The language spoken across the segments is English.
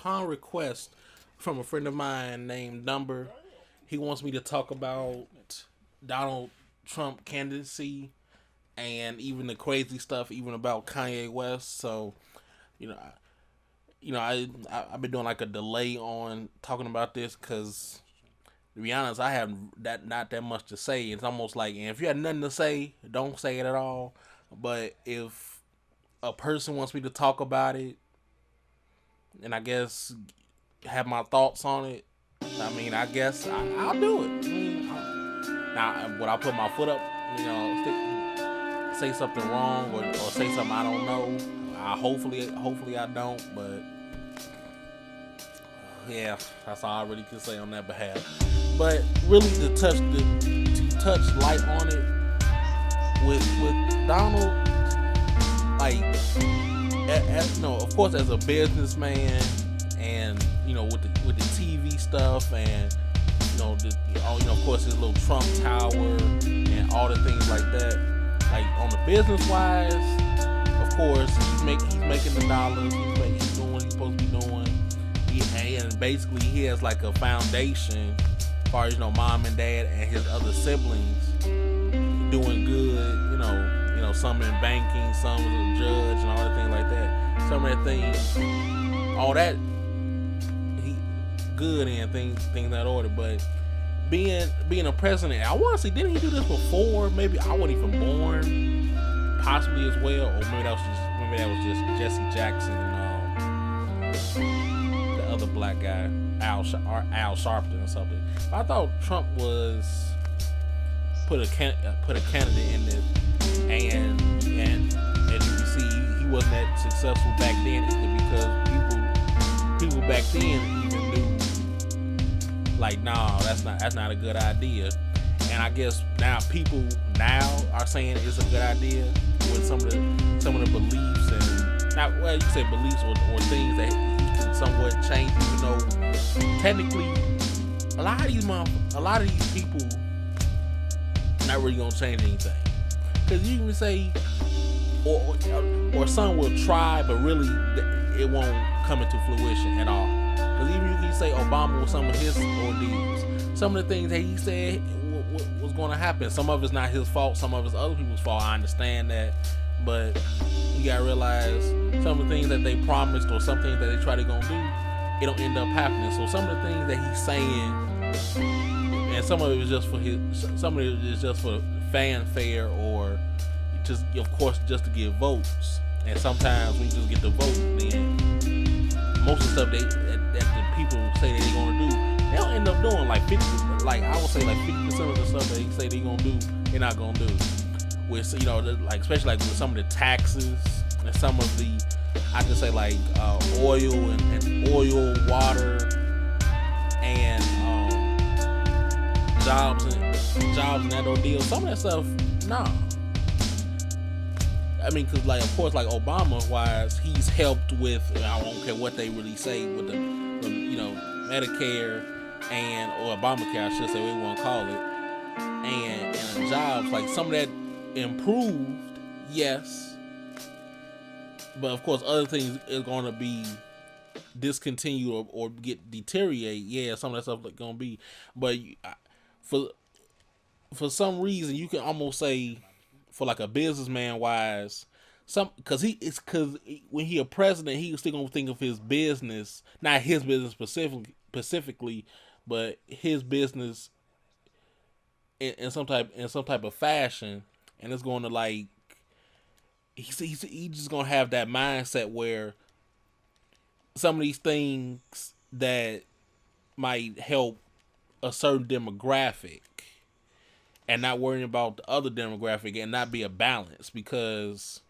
upon request from a friend of mine named Number, he wants me to talk about Donald Trump candidacy and even the crazy stuff, even about Kanye West. So, you know, I've been doing like a delay on talking about this because, to be honest, I have not that much to say. It's almost like, and if you had nothing to say, don't say it at all. But if a person wants me to talk about it, and I guess have my thoughts on it, I mean, I guess I'll do it. Now, would I put my foot up? Say something wrong or say something I don't know. Hopefully I don't. But yeah, that's all I really can say on that behalf. But really, to touch light on it with Donald, like, of course, as a businessman, and with the TV stuff, and of course, his little Trump Tower and all the things like that. Like, on the business wise, of course, he's making the dollars. He's doing what he's supposed to be doing. And basically, he has like a foundation, as far as mom and dad and his other siblings doing good. Some in banking, some as a judge, and all the things like that. Some of that things, all that, he good in things in that order. But being a president, I want to see, didn't he do this before? Maybe I wasn't even born, possibly as well, or maybe that was just Jesse Jackson and the other black guy, Al Sharpton or something. I thought Trump was put a candidate in this, and you can see he wasn't that successful back then either, because people back then even knew, like, nah, that's not a good idea. And I guess people are saying it's a good idea with some of the beliefs, and not, well, you say beliefs or things that he can somewhat change, even though technically a lot of these people not really gonna change anything. Because you can say, or some will try, but really it won't come into fruition at all. Because even you can say Obama with some of his ordeals, some of the things that he said was going to happen. Some of it's not his fault, some of it's other people's fault. I understand that, but you gotta realize some of the things that they promised or some things that they try to gonna do, it don't end up happening. So some of the things that he's saying, and some of it is just for fanfare, or just, of course, just to get votes. And sometimes when you just get the vote, then most of the stuff that the people say they're gonna do, they don't end up doing. Like 50, like I would say, like 50% of the stuff that they say they're gonna do, they're not gonna do. With like, especially like with some of the taxes and some of the, I just say, like oil and oil, water, and jobs and that ordeal. Some of that stuff, nah. I mean, cause like, of course, like Obama wise, he's helped with, I don't care what they really say, with the Medicare or Obamacare, I should say, we want to call it, and jobs, like some of that improved, yes, but of course other things is going to be discontinued or get deteriorate. Yeah, some of that stuff is going to be, but for some reason you can almost say, for like a businessman wise, because when he a president, he was still gonna think of his business, not his business specifically, but his business in some type of fashion, and it's going to, like, he's just gonna have that mindset where some of these things that might help a certain demographic, and not worrying about the other demographic, and not be a balance, because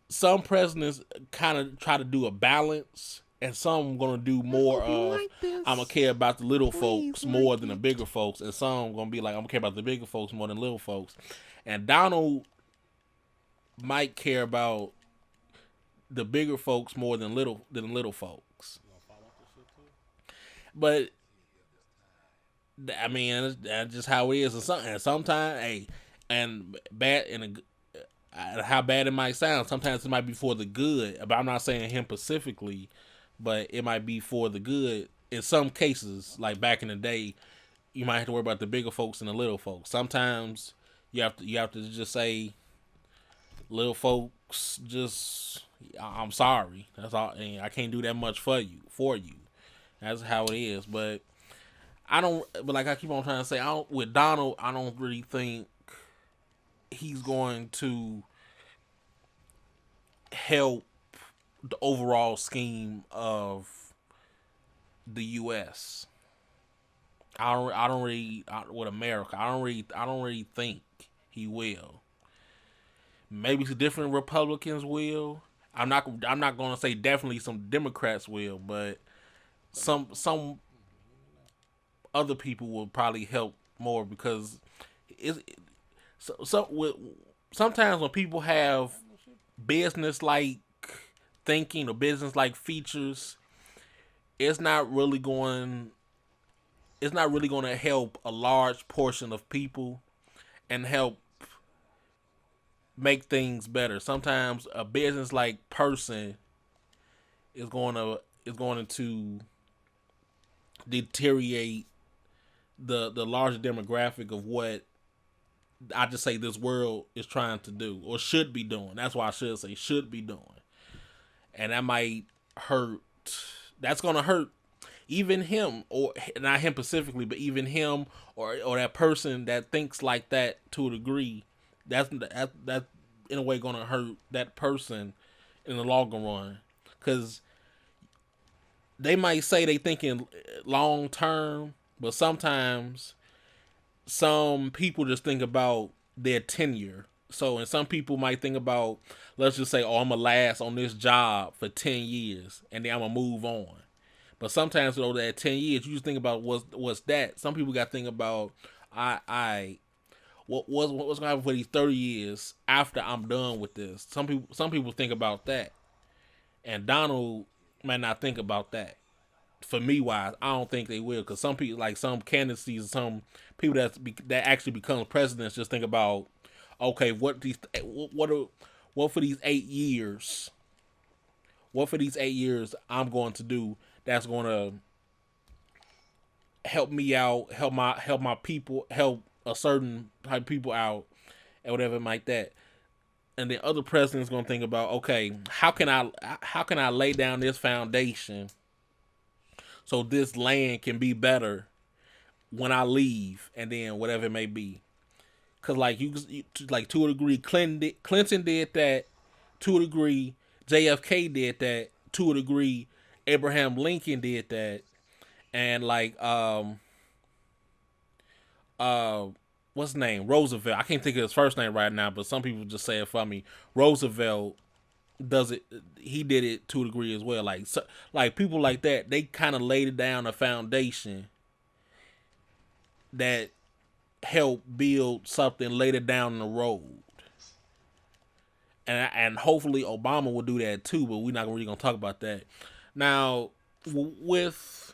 some presidents kind of try to do a balance, and some gonna do more of, like, I'm gonna care about the little folks more than the bigger folks, and some gonna be like, I'm gonna care about the bigger folks more than little folks. And Donald might care about the bigger folks more than little folks. But I mean, that's just how it is. And sometimes, hey, and bad, and how bad it might sound, sometimes it might be for the good. But I'm not saying him specifically, but it might be for the good. In some cases, like back in the day, you might have to worry about the bigger folks and the little folks. Sometimes you have to just say, little folks, just I'm sorry. That's all. And I can't do that much for you. That's how it is. But I don't. But like I keep on trying to say, with Donald, I don't really think he's going to help the overall scheme of the U.S. I don't really with America. I don't really think he will. Maybe some different Republicans will. I'm not going to say definitely some Democrats will, but some other people will probably help more because it's sometimes when people have business like thinking or business like features, it's not really going it's not really going to help a large portion of people and help make things better. Sometimes a business like person is going to deteriorate the larger demographic of what I just say this world is trying to do or should be doing. That's why I should say should be doing. And that might hurt. That's gonna hurt even him, or not him specifically, but even him or that person that thinks like that to a degree. That's in a way gonna hurt that person in the longer run, because they might say they thinking long term, but sometimes some people just think about their tenure. So, and some people might think about, let's just say, oh, I'm gonna last on this job for 10 years, and then I'm gonna move on. But sometimes, though, that 10 years, you just think about what's that. Some people got to think about, I what's gonna happen for these 30 years after I'm done with this. Some people think about that, and Donald might not think about that. For me, wise, I don't think they will, because some people, like some candidacies, some people that actually become presidents, just think about, okay, what for these 8 years, I'm going to do that's going to help me out, help my people, help a certain type of people out, and whatever like that. And then other presidents going to think about, okay, how can I lay down this foundation so this land can be better when I leave, and then whatever it may be. Cause like like to a degree, Clinton did that. To a degree, JFK did that. To a degree, Abraham Lincoln did that. And like what's his name? Roosevelt. I can't think of his first name right now, but some people just say it for me. Roosevelt does it. He did it to a degree as well. Like people like that, they kind of laid down a foundation that help build something later down the road. And hopefully Obama will do that too, but we're not really gonna talk about that. Now with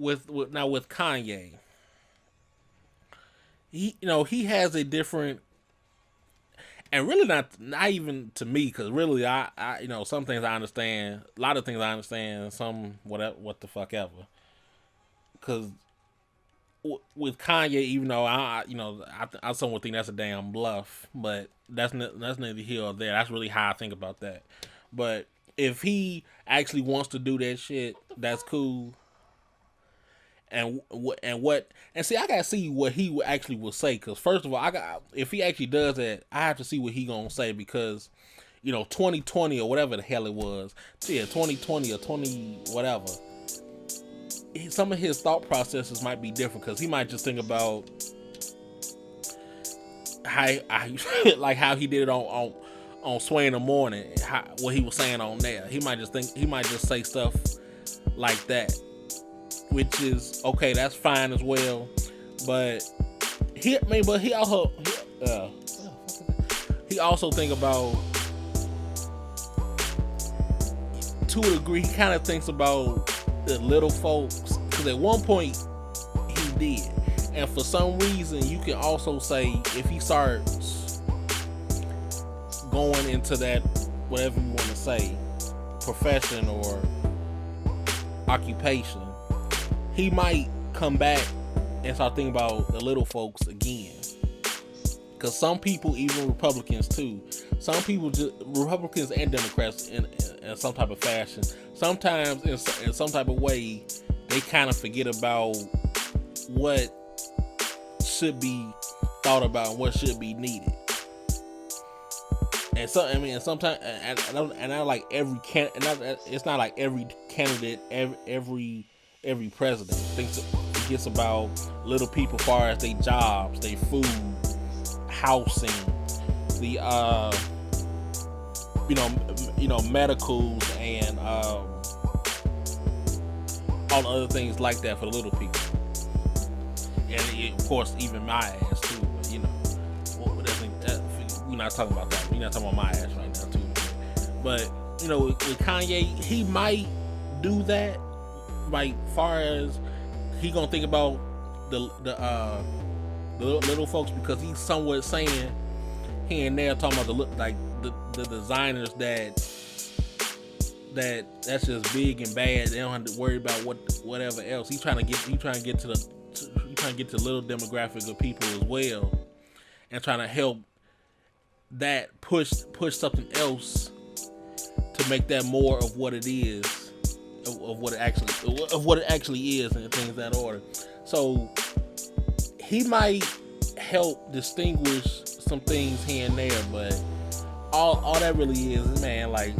Kanye, he has a different, and really not even to me, because really I some things I understand, a lot of things I understand, some what the fuck ever, because with Kanye, even though I somewhat think that's a damn bluff, but that's neither here or there. That's really how I think about that. But if he actually wants to do that shit, that's cool. And see, I gotta see what he actually will say. Because first of all, if he actually does that, I have to see what he gonna say, because 2020 or whatever the hell it was, 2020 or 20 whatever. Some of his thought processes might be different, because he might just think about how like how he did it on Sway in the Morning, what he was saying on there. He might just say stuff like that, which is okay. That's fine as well. But he also think about, to a degree, he kind of thinks about the little folks, because at one point he did, and for some reason you can also say, if he starts going into that, whatever you want to say, profession or occupation, he might come back and start thinking about the little folks again. Because some people, even Republicans too, some people, Republicans and Democrats in some type of fashion, sometimes in some type of way, they kind of forget about what should be thought about and what should be needed. And so, I mean, and sometimes, and not like every it's not like every candidate, every president forgets about little people, as far as their jobs, their food, housing, the medicals, and all the other things like that for the little people, and of course even my ass too. But we're not talking about that. We're not talking about my ass right now too. But with Kanye, he might do that. Like, far as he gonna think about the little folks, because he's somewhat saying here and there, talking about the designers that's just big and bad. They don't have to worry about whatever else. He's trying to get to the little demographic of people as well, and trying to help that push something else to make that more of what it is, of what it actually is, and things of that order. So he might help distinguish some things here and there, but all that really is, man, like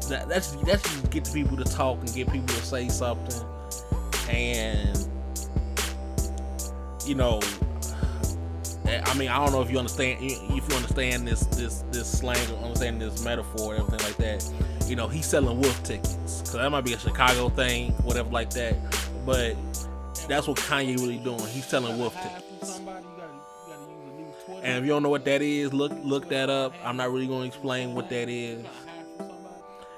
that's just get the people to talk and get people to say something. And I mean, I don't know if you understand this slang or understand this metaphor and everything like that. He's selling wolf tickets, so that might be a Chicago thing, whatever like that. But that's what Kanye really doing. He's selling wolf tickets. And if you don't know what that is, look that up. I'm not really going to explain what that is,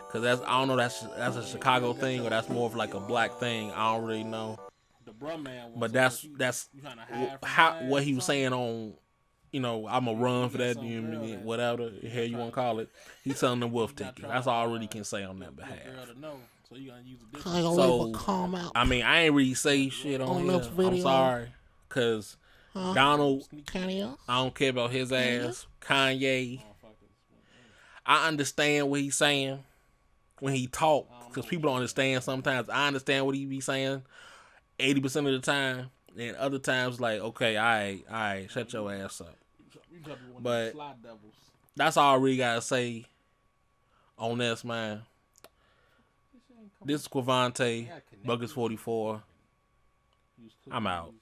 because I don't know, that's a Chicago thing, or that's more of like a black thing. I don't really know. But that's what he was saying on, I'm gonna run for that, whatever the hell you want to call it. He's selling the wolf ticket. That's all I really can say on that behalf. So, I mean, I ain't really say shit on here. I'm sorry, cause Donald, I don't care about his ass. Kanye, I understand what he's saying when he talk, because people don't understand sometimes. I understand what he be saying 80% of the time, and other times like, okay, all right, shut your ass up. But that's all I really gotta say on this, man. This is Quavante, Buckets 44. I'm out.